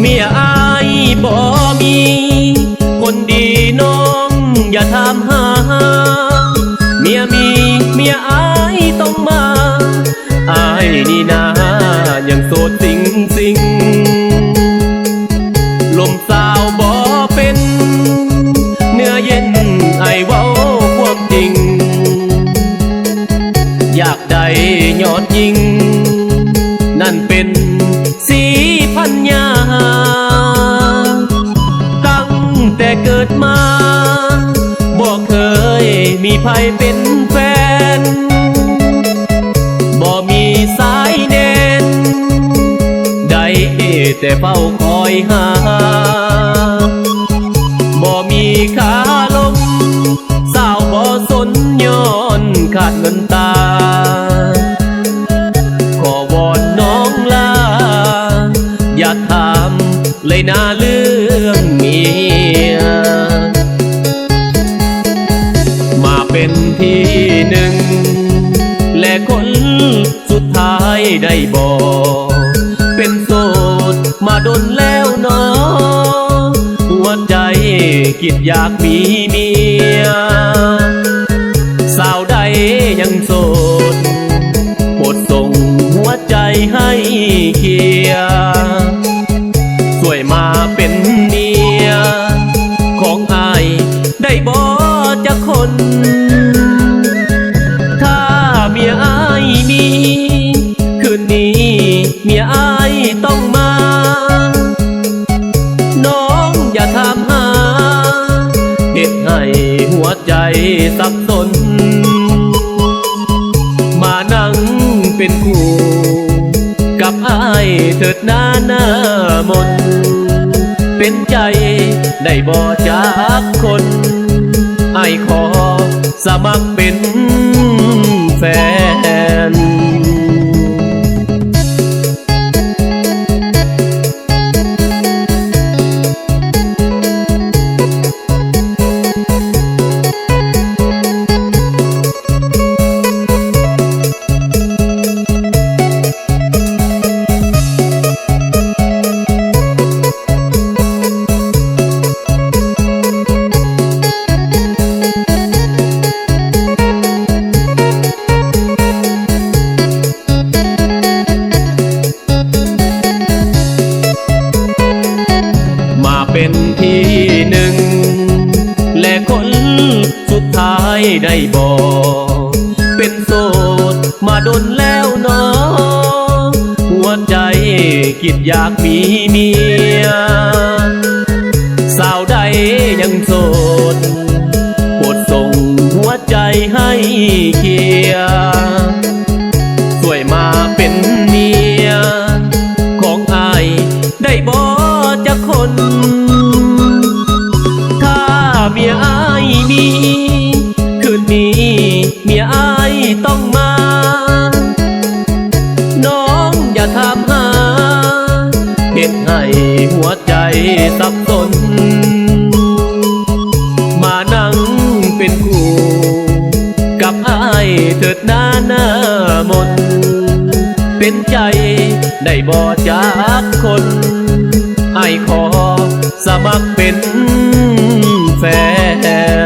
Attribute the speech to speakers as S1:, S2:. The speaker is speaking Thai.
S1: เมียอายบ่มีคนดีน้องอย่าถามหาเมียมีเมียอายต้องมาอายนี่นายังโสดสิงลมสาวบ่เป็นเนื้อเย็นไอเว้าความจริงอยากได้ยอดยิงนั่นเป็นสีพันยาตั้งแต่เกิดมาบ่เคยมีใครเป็นแฟนบ่มีสายแน่นได้แต่เฝ้าคอยหาบ่มีขาลมสาวบ่สนย้อนขาดเงินตาขอวอนน้องลาอย่าถามเลยนะเรื่องเมียมาเป็นที่หนึ่งและคนสุดท้ายได้บอกเป็นโสดมาดนแล้วเนาะหัวใจคิดอยากมีเมียสาวใดยังโสดโปรดส่งหัวใจให้เคลียร์สวยมาเป็นเมียของอายได้บ่จะคนถ้าเมียอายมีคืนนี้เมียอายต้องมาน้องอย่าถามหาเหตุให้หัวใจสับสนมานั่งเป็นคู่กับอายเถิดหน้ามนเป็นใจได้บ่จากคนอายขอสมัครเป็นแฟนเป็นที่หนึ่งและคนสุดท้ายได้บอกเป็นโสดมาดนแล้วเนาะหัวใจคิดอยากมีเมียสาวใดยังโสดโปรดส่งหัวใจให้เคลียร์สวยมาเป็นเมียของอายได้บ่จะคนเมียอายมีคืนนี้เมียอายต้องมาน้องอย่าถามหาเหตุให้หัวใจสับสนมานั่งเป็นคู่กับอายเถิดหน้ามนเป็นใจได้บ่จากคนอายขอสมัครเป็นแฟน